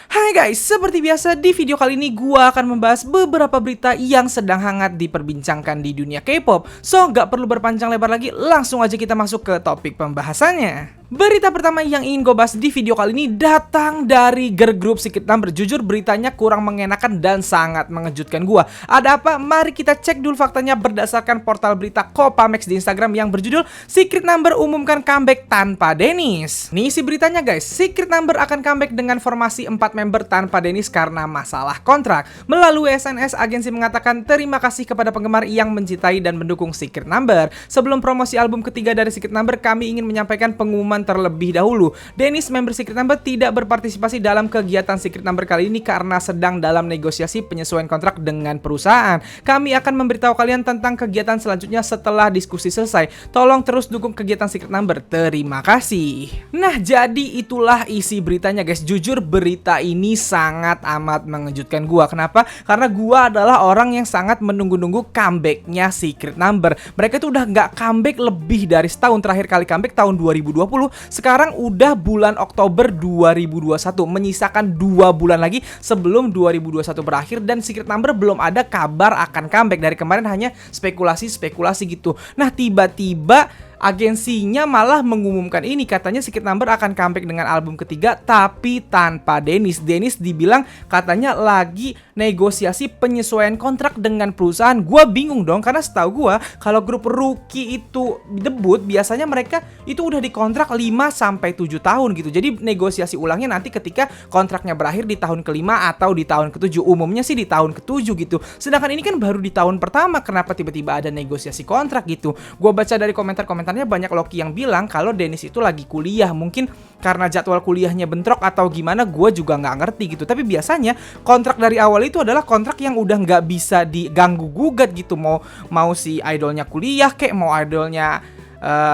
Hai guys, seperti biasa di video kali ini gua akan membahas beberapa berita yang sedang hangat diperbincangkan di dunia K-pop. So, nggak perlu berpanjang lebar lagi, langsung aja kita masuk ke topik pembahasannya. Berita pertama yang ingin gue bahas di video kali ini datang dari girl group Secret Number. Jujur beritanya kurang mengenakan dan sangat mengejutkan gua. Ada apa? Mari kita cek dulu faktanya berdasarkan portal berita Copamex di Instagram yang berjudul Secret Number umumkan comeback tanpa Dennis. Nih isi beritanya guys, Secret Number akan comeback dengan formasi 4 member tanpa Dennis karena masalah kontrak. Melalui SNS, agensi mengatakan terima kasih kepada penggemar yang mencintai dan mendukung Secret Number. Sebelum promosi album ketiga dari Secret Number, kami ingin menyampaikan pengumuman terlebih dahulu. Dennis, member Secret Number, tidak berpartisipasi dalam kegiatan Secret Number kali ini karena sedang dalam negosiasi penyesuaian kontrak dengan perusahaan. Kami akan memberitahu kalian tentang kegiatan selanjutnya setelah diskusi selesai. Tolong terus dukung kegiatan Secret Number. Terima kasih. Nah, jadi itulah isi beritanya guys. Jujur berita ini sangat amat mengejutkan gua. Kenapa? Karena gua adalah orang yang sangat menunggu-nunggu comebacknya Secret Number. Mereka itu udah nggak comeback lebih dari setahun. Terakhir kali comeback tahun 2020. Sekarang udah bulan Oktober 2021, menyisakan 2 bulan lagi sebelum 2021 berakhir dan Secret Number belum ada kabar akan comeback. Dari kemarin hanya spekulasi-spekulasi gitu. Nah, tiba-tiba agensinya malah mengumumkan ini, katanya Secret Number akan comeback dengan album ketiga tapi tanpa Dennis. Dennis dibilang katanya lagi negosiasi penyesuaian kontrak dengan perusahaan. Gua bingung dong, karena setahu gua kalau grup rookie itu debut biasanya mereka itu udah dikontrak 5 sampai 7 tahun gitu. Jadi negosiasi ulangnya nanti ketika kontraknya berakhir di tahun kelima atau di tahun ke-7. Umumnya sih di tahun ke-7 gitu. Sedangkan ini kan baru di tahun pertama, kenapa tiba-tiba ada negosiasi kontrak gitu. Gua baca dari komentar-komentar banyak Loki yang bilang kalau Dennis itu lagi kuliah. Mungkin karena jadwal kuliahnya bentrok atau gimana, gue juga nggak ngerti gitu. Tapi biasanya kontrak dari awal itu adalah kontrak yang udah nggak bisa diganggu gugat gitu. Mau si idolnya kuliah kek, mau idolnya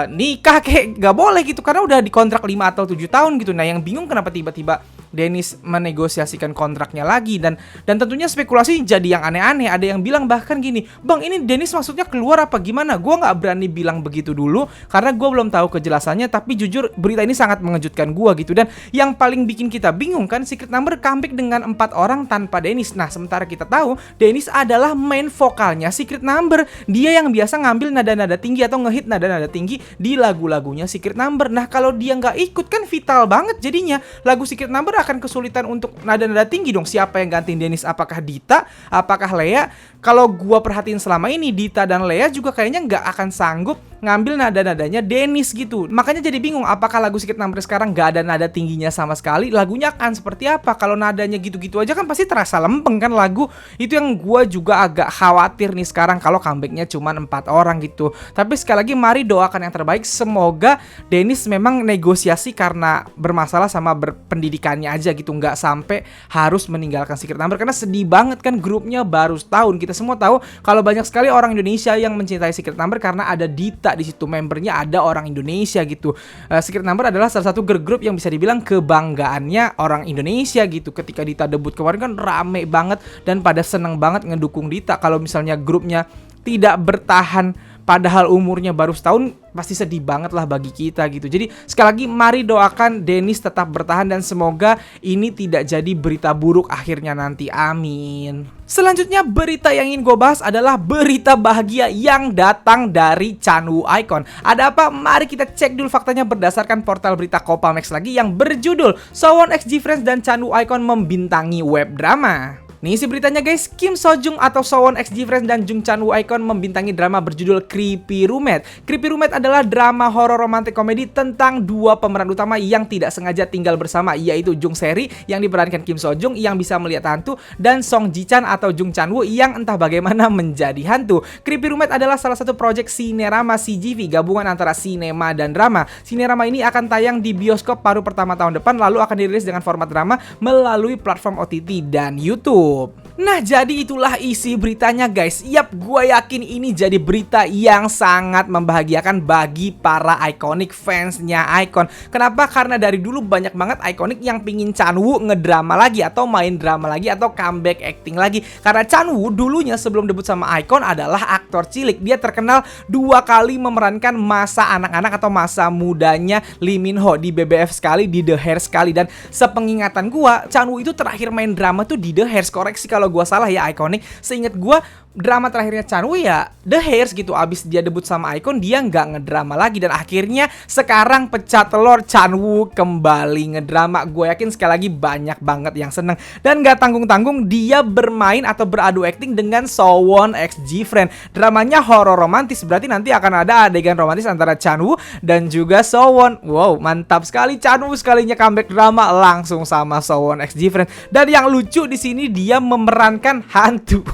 nikah kek, nggak boleh gitu karena udah dikontrak 5 atau 7 tahun gitu. Nah, yang bingung kenapa tiba-tiba Dennis menegosiasikan kontraknya lagi, dan tentunya spekulasi jadi yang aneh-aneh. Ada yang bilang bahkan gini, "Bang, ini Dennis maksudnya keluar apa gimana?" Gue nggak berani bilang begitu dulu karena gue belum tahu kejelasannya, tapi jujur berita ini sangat mengejutkan gue gitu. Dan yang paling bikin kita bingung kan, Secret Number comeback dengan 4 orang tanpa Dennis. Nah, sementara kita tahu Dennis adalah main vokalnya Secret Number. Dia yang biasa ngambil nada-nada tinggi atau ngehit nada-nada tinggi di lagu-lagunya Secret Number. Nah, kalau dia nggak ikut kan vital banget jadinya. Lagu Secret Number akan kesulitan untuk nada-nada tinggi dong. Siapa yang gantiin Dennis? Apakah Dita? Apakah Lea? Kalau gua perhatiin selama ini, Dita dan Lea juga kayaknya nggak akan sanggup ngambil nada-nadanya Dennis gitu. Makanya jadi bingung, apakah lagu Secret Number sekarang nggak ada nada tingginya sama sekali? Lagunya akan seperti apa? Kalau nadanya gitu-gitu aja kan pasti terasa lempeng kan lagu. Itu yang gua juga agak khawatir nih sekarang kalau comebacknya cuma 4 orang gitu. Tapi sekali lagi mari doakan yang terbaik. Semoga Dennis memang negosiasi karena bermasalah sama berpendidikannya aja gitu, nggak sampai harus meninggalkan Secret Number. Karena sedih banget kan, grupnya baru setahun. Kita semua tahu kalau banyak sekali orang Indonesia yang mencintai Secret Number karena ada Dita di situ, membernya ada orang Indonesia gitu. Secret Number adalah salah satu girl group yang bisa dibilang kebanggaannya orang Indonesia gitu. Ketika Dita debut kemarin kan rame banget dan pada seneng banget ngedukung Dita. Kalau misalnya grupnya tidak bertahan padahal umurnya baru setahun, pasti sedih banget lah bagi kita gitu. Jadi sekali lagi mari doakan Dennis tetap bertahan dan semoga ini tidak jadi berita buruk akhirnya nanti, amin. Selanjutnya berita yang ingin gue bahas adalah berita bahagia yang datang dari Chanwoo Icon. Ada apa? Mari kita cek dulu faktanya berdasarkan portal berita Copamex lagi yang berjudul Sowon X G-Friends dan Chanwoo Icon membintangi web drama. Nih isi beritanya guys, Kim Sojung atau Sowon X G-Friends dan Jung Chanwoo Icon membintangi drama berjudul Creepy Roommate. Creepy Roommate adalah drama horor romantik komedi tentang 2 pemeran utama yang tidak sengaja tinggal bersama, yaitu Jung Seri yang diperankan Kim Sojung yang bisa melihat hantu dan Song Ji Chan atau Jung Chanwoo yang entah bagaimana menjadi hantu. Creepy Roommate adalah salah satu proyek Cinerama CGV, gabungan antara sinema dan drama. Cinerama ini akan tayang di bioskop paruh pertama tahun depan, lalu akan dirilis dengan format drama melalui platform OTT dan YouTube. Nah, jadi itulah isi beritanya guys. Yap, gue yakin ini jadi berita yang sangat membahagiakan bagi para iconic fansnya Icon. Kenapa? Karena dari dulu banyak banget iconic yang pingin Chanwoo ngedrama lagi atau main drama lagi atau comeback acting lagi. Karena Chanwoo dulunya sebelum debut sama Icon adalah aktor cilik. Dia terkenal 2 kali memerankan masa anak-anak atau masa mudanya Lee Min Ho, di BBF sekali, di The Hair sekali. Dan sepengingatan gua, Chanwoo itu terakhir main drama tuh di The Hairs. Koreksi kalau gua salah ya iconic. Seingat gua drama terakhirnya Chanwoo ya The Hairs gitu. Abis dia debut sama Icon dia nggak ngedrama lagi. Dan akhirnya sekarang pecah telur, Chanwoo kembali ngedrama. Gue yakin sekali lagi banyak banget yang seneng. Dan nggak tanggung-tanggung dia bermain atau beradu acting dengan Sowon x G-Friend. Dramanya horor romantis, berarti nanti akan ada adegan romantis antara Chanwoo dan juga Sowon. Wow, mantap sekali. Chanwoo sekalinya comeback drama langsung sama Sowon x G-Friend. Dan yang lucu di sini dia memerankan hantu.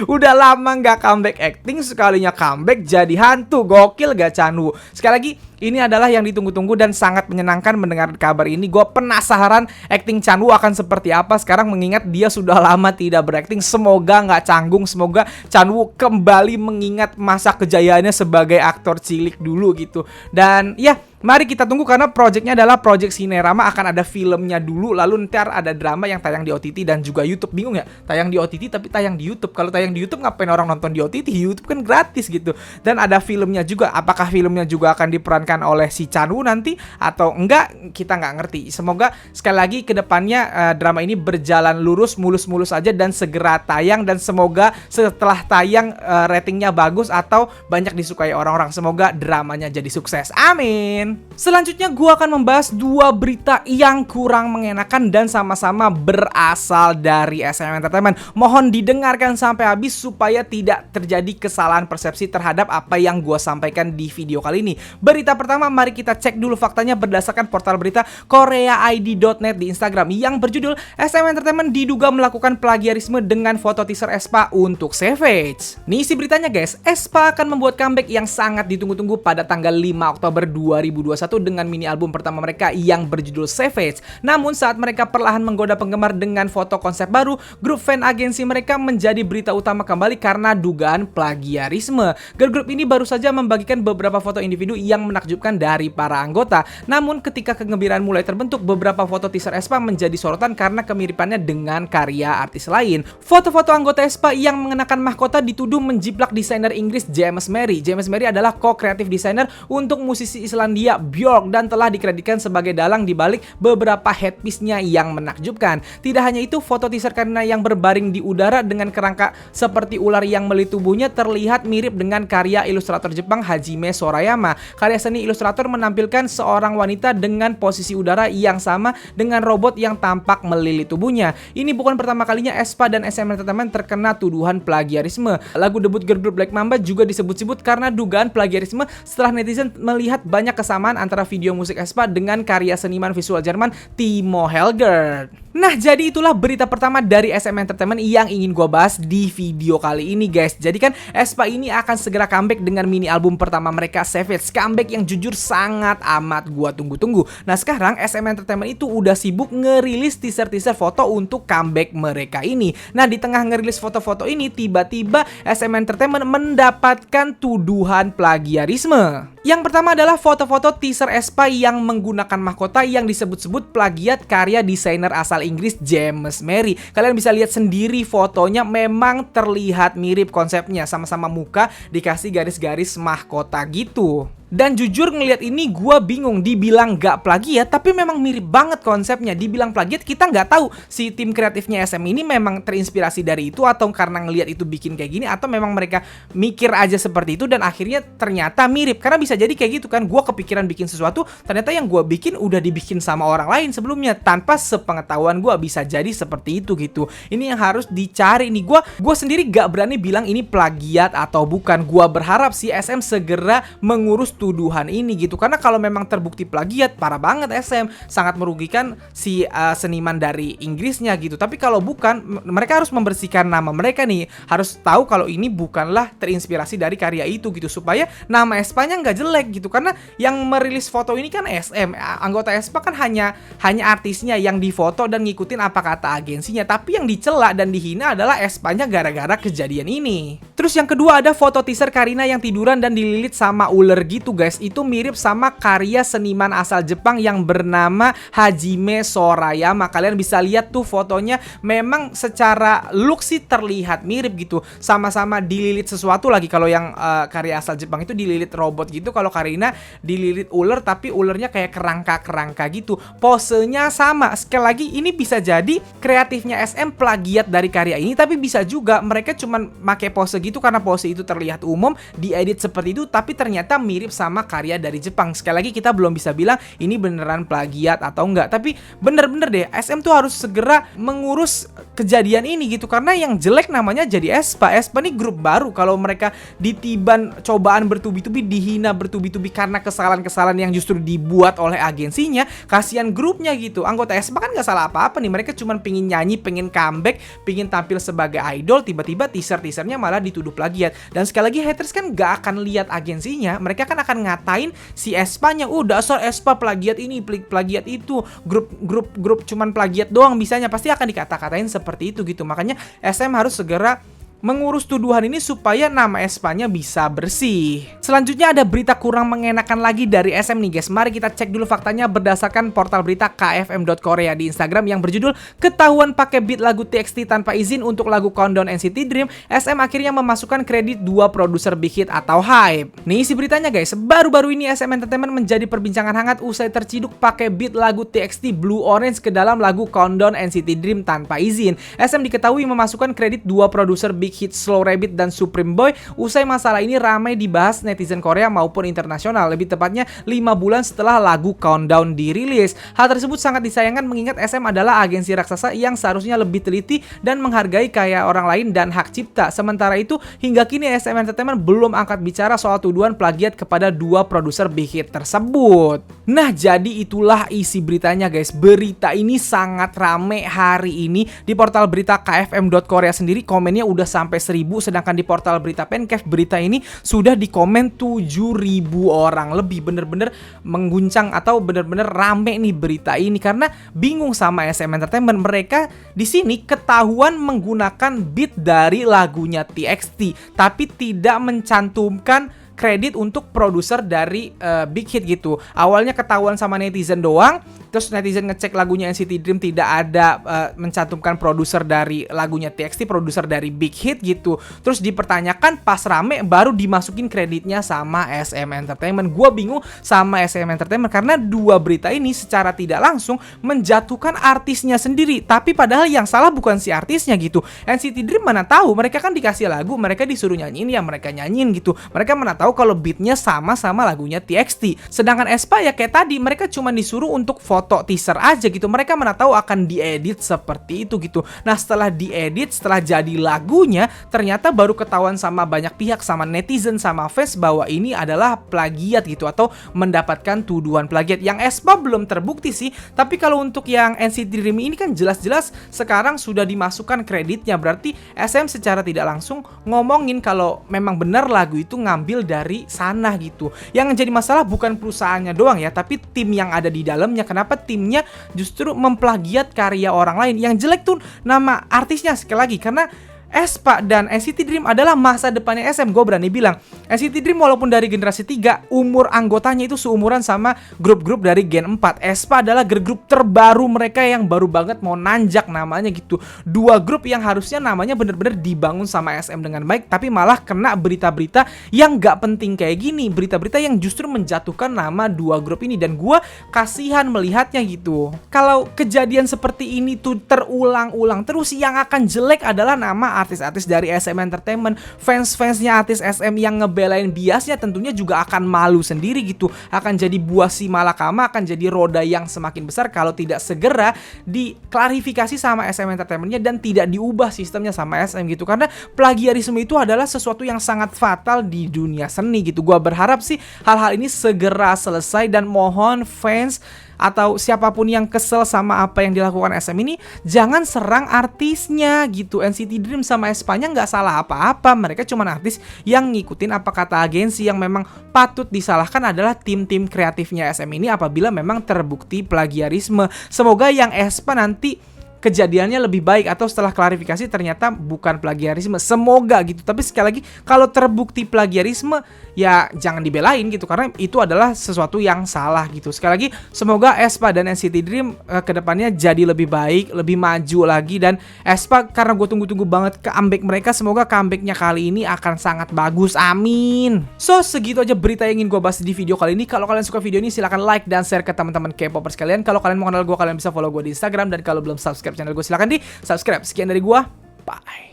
Udah lama nggak comeback acting, sekalinya comeback jadi hantu. Gokil gak Chanwoo? Sekali lagi, ini adalah yang ditunggu-tunggu dan sangat menyenangkan mendengar kabar ini. Gue penasaran acting Chanwoo akan seperti apa sekarang, mengingat dia sudah lama tidak berakting. Semoga nggak canggung, semoga Chanwoo kembali mengingat masa kejayaannya sebagai aktor cilik dulu gitu. Dan ya, mari kita tunggu karena projectnya adalah project Cinerama, akan ada filmnya dulu, lalu ntar ada drama yang tayang di OTT dan juga YouTube. Bingung ya? Tayang di OTT tapi tayang di YouTube. Kalau tayang di YouTube ngapain orang nonton di OTT? YouTube kan gratis gitu. Dan ada filmnya juga. Apakah filmnya juga akan diperankan oleh si Chanwoo nanti atau enggak, kita nggak ngerti. Semoga sekali lagi kedepannya drama ini berjalan lurus, mulus-mulus aja dan segera tayang. Dan semoga setelah tayang ratingnya bagus atau banyak disukai orang-orang. Semoga dramanya jadi sukses. Amin. Selanjutnya gue akan membahas 2 berita yang kurang mengenakan dan sama-sama berasal dari SM Entertainment. Mohon didengarkan sampai habis supaya tidak terjadi kesalahan persepsi terhadap apa yang gue sampaikan di video kali ini. Berita pertama, mari kita cek dulu faktanya berdasarkan portal berita koreaid.net di Instagram yang berjudul SM Entertainment diduga melakukan plagiarisme dengan foto teaser aespa untuk Savage. Nih isi beritanya guys, aespa akan membuat comeback yang sangat ditunggu-tunggu pada tanggal 5 Oktober 2021 dengan mini album pertama mereka yang berjudul Savage. Namun saat mereka perlahan menggoda penggemar dengan foto konsep baru, grup fan agensi mereka menjadi berita utama kembali karena dugaan plagiarisme. Girl group ini baru saja membagikan beberapa foto individu yang menakjubkan dari para anggota. Namun ketika kegembiraan mulai terbentuk, beberapa foto teaser aespa menjadi sorotan karena kemiripannya dengan karya artis lain. Foto-foto anggota aespa yang mengenakan mahkota dituduh menjiplak desainer Inggris James Mary. James Mary adalah co-kreatif desainer untuk musisi Islandia Björk dan telah dikreditkan sebagai dalang di balik beberapa headpiece-nya yang menakjubkan. Tidak hanya itu, foto teaser Karina yang berbaring di udara dengan kerangka seperti ular yang melilit tubuhnya terlihat mirip dengan karya ilustrator Jepang Hajime Sorayama. Karya seni ilustrator menampilkan seorang wanita dengan posisi udara yang sama dengan robot yang tampak melilit tubuhnya. Ini bukan pertama kalinya aespa dan SM Entertainment terkena tuduhan plagiarisme. Lagu debut girl group Black Mamba juga disebut-sebut karena dugaan plagiarisme setelah netizen melihat banyak kesamaan antara video musik aespa dengan karya seniman visual Jerman Timo Helgert. Nah, jadi itulah berita pertama dari SM Entertainment yang ingin gue bahas di video kali ini guys. Jadi kan aespa ini akan segera comeback dengan mini album pertama mereka Savage. Comeback yang jujur sangat amat gue tunggu-tunggu. Nah, sekarang SM Entertainment itu udah sibuk ngerilis teaser-teaser foto untuk comeback mereka ini. Nah, di tengah ngerilis foto-foto ini, tiba-tiba SM Entertainment mendapatkan tuduhan plagiarisme. Yang pertama adalah foto-foto teaser aespa yang menggunakan mahkota yang disebut-sebut plagiat karya desainer asal Inggris James Mary. Kalian bisa lihat sendiri fotonya, memang terlihat mirip konsepnya, sama-sama muka dikasih garis-garis mahkota gitu. Dan jujur ngelihat ini gue bingung, dibilang gak plagiat tapi memang mirip banget konsepnya. Dibilang plagiat, kita nggak tahu si tim kreatifnya SM ini memang terinspirasi dari itu atau karena ngelihat itu bikin kayak gini, atau memang mereka mikir aja seperti itu dan akhirnya ternyata mirip. Karena bisa jadi kayak gitu kan, gue kepikiran bikin sesuatu, ternyata yang gue bikin udah dibikin sama orang lain sebelumnya tanpa sepengetahuan gue. Bisa jadi seperti itu gitu. Ini yang harus dicari nih. Gue sendiri gak berani bilang ini plagiat atau bukan. Gue berharap si SM segera mengurus tuduhan ini gitu. Karena kalau memang terbukti plagiat, parah banget SM, sangat merugikan si seniman dari Inggrisnya gitu. Tapi kalau bukan, mereka harus membersihkan nama mereka nih, harus tahu kalau ini bukanlah terinspirasi dari karya itu gitu, supaya nama aespa-nya nggak jelek gitu. Karena yang merilis foto ini kan SM, anggota aespa kan hanya artisnya yang difoto dan ngikutin apa kata agensinya, tapi yang dicela dan dihina adalah aespa-nya gara-gara kejadian ini. Terus yang kedua ada foto teaser Karina yang tiduran dan dililit sama ular gitu guys. Itu mirip sama karya seniman asal Jepang yang bernama Hajime Sorayama. Kalian bisa lihat tuh fotonya, memang secara look sih terlihat mirip gitu, sama-sama dililit sesuatu lagi. Kalau yang karya asal Jepang itu dililit robot gitu, kalau Karina dililit ular tapi ularnya kayak kerangka-kerangka gitu. Posenya sama. Sekali lagi ini bisa jadi kreatifnya SM plagiat dari karya ini, tapi bisa juga mereka cuman pakai pose gitu karena pose itu terlihat umum, diedit seperti itu, tapi ternyata mirip sama karya dari Jepang. Sekali lagi kita belum bisa bilang ini beneran plagiat atau enggak, tapi bener-bener deh SM tuh harus segera mengurus kejadian ini gitu, karena yang jelek namanya jadi aespa. Aespa nih grup baru, kalau mereka ditiban cobaan bertubi-tubi, dihina bertubi-tubi karena kesalahan-kesalahan yang justru dibuat oleh agensinya, kasihan grupnya gitu. Anggota aespa kan nggak salah apa-apa nih, mereka cuma pengen nyanyi, pengen comeback, pengen tampil sebagai idol, tiba-tiba teaser-teasernya malah dituduh plagiat. Dan sekali lagi haters kan gak akan lihat agensinya, mereka kan akan ngatain si aespa-nya, dasar aespa plagiat ini, plagiat itu, grup cuman plagiat doang bisanya, pasti akan dikata-katain seperti itu gitu. Makanya SM harus segera mengurus tuduhan ini supaya nama aespa-nya bisa bersih. Selanjutnya ada berita kurang mengenakan lagi dari SM nih guys. Mari kita cek dulu faktanya berdasarkan portal berita kfm.korea di Instagram yang berjudul ketahuan pakai beat lagu TXT tanpa izin untuk lagu Countdown NCT Dream. SM akhirnya memasukkan kredit 2 produser big hit atau HYBE. Nih isi beritanya guys. Baru-baru ini SM Entertainment menjadi perbincangan hangat usai terciduk pakai beat lagu TXT Blue Orange ke dalam lagu Countdown NCT Dream tanpa izin. SM diketahui memasukkan kredit 2 produser big hit Slow Rabbit dan Supreme Boy usai masalah ini ramai dibahas netizen Korea maupun internasional, lebih tepatnya 5 bulan setelah lagu Countdown dirilis. Hal tersebut sangat disayangkan mengingat SM adalah agensi raksasa yang seharusnya lebih teliti dan menghargai karya orang lain dan hak cipta. Sementara itu, hingga kini SM Entertainment belum angkat bicara soal tuduhan plagiat kepada 2 produser big hit tersebut. Nah, jadi itulah isi beritanya guys. Berita ini sangat rame hari ini di portal berita kfm.korea sendiri, komennya udah sampai 1000, sedangkan di portal berita Pencave berita ini sudah dikomen 7000 orang lebih. Bener-bener mengguncang atau bener-bener rame nih berita ini karena bingung sama SM Entertainment. Mereka di sini ketahuan menggunakan beat dari lagunya TXT tapi tidak mencantumkan kredit untuk produser dari big hit gitu. Awalnya ketahuan sama netizen doang, terus netizen ngecek lagunya NCT Dream tidak ada mencantumkan produser dari lagunya TXT, produser dari big hit gitu. Terus dipertanyakan pas rame baru dimasukin kreditnya sama SM Entertainment. Gua bingung sama SM Entertainment karena 2 berita ini secara tidak langsung menjatuhkan artisnya sendiri. Tapi padahal yang salah bukan si artisnya gitu. NCT Dream mana tahu, mereka kan dikasih lagu, mereka disuruh nyanyiin ya mereka nyanyiin gitu. Mereka mana tahu kalau beatnya sama lagunya TXT. Sedangkan aespa ya kayak tadi, mereka cuma disuruh untuk foto teaser aja gitu. Mereka mana tahu akan diedit seperti itu gitu. Nah, setelah diedit, setelah jadi lagunya, ternyata baru ketahuan sama banyak pihak, sama netizen, sama fans bahwa ini adalah plagiat gitu, atau mendapatkan tuduhan plagiat. Yang aespa belum terbukti sih, tapi kalau untuk yang NCT Dream ini kan jelas-jelas sekarang sudah dimasukkan kreditnya. Berarti SM secara tidak langsung ngomongin kalau memang benar lagu itu ngambil dari sana gitu. Yang jadi masalah bukan perusahaannya doang ya, tapi tim yang ada di dalamnya. Kenapa timnya justru memplagiat karya orang lain? Yang jelek tuh nama artisnya sekali lagi, karena aespa dan NCT Dream adalah masa depannya SM. Gue berani bilang NCT Dream walaupun dari generasi 3, umur anggotanya itu seumuran sama grup-grup dari Gen 4. aespa adalah grup terbaru mereka yang baru banget mau nanjak namanya gitu. 2 grup yang harusnya namanya bener-bener dibangun sama SM dengan baik, tapi malah kena berita-berita yang gak penting kayak gini. Berita-berita yang justru menjatuhkan nama 2 grup ini, dan gue kasihan melihatnya gitu. Kalau kejadian seperti ini tuh terulang-ulang terus, yang akan jelek adalah nama artis-artis dari SM Entertainment. Fans-fansnya artis SM yang ngebelain biasnya tentunya juga akan malu sendiri gitu. Akan jadi buah si malakama, akan jadi roda yang semakin besar kalau tidak segera diklarifikasi sama SM Entertainment-nya dan tidak diubah sistemnya sama SM gitu. Karena plagiarisme itu adalah sesuatu yang sangat fatal di dunia seni gitu. Gua berharap sih hal-hal ini segera selesai dan mohon fans atau siapapun yang kesel sama apa yang dilakukan SM ini jangan serang artisnya gitu. NCT Dream sama aespa-nya nggak salah apa-apa, mereka cuma artis yang ngikutin apa kata agensi. Yang memang patut disalahkan adalah tim-tim kreatifnya SM ini apabila memang terbukti plagiarisme. Semoga yang aespa nanti kejadiannya lebih baik atau setelah klarifikasi ternyata bukan plagiarisme, semoga gitu. Tapi sekali lagi kalau terbukti plagiarisme ya jangan dibelain gitu karena itu adalah sesuatu yang salah gitu. Sekali lagi semoga aespa dan NCT Dream kedepannya jadi lebih baik, lebih maju lagi. Dan aespa karena gue tunggu-tunggu banget comeback mereka, semoga comebacknya kali ini akan sangat bagus, amin. So segitu aja berita yang ingin gue bahas di video kali ini. Kalau kalian suka video ini silahkan like dan share ke teman-teman K-popers kalian. Kalau kalian mau kenal gue, kalian bisa follow gue di Instagram. Dan kalau belum subscribe channel gue, silahkan di subscribe. Sekian dari gue, bye.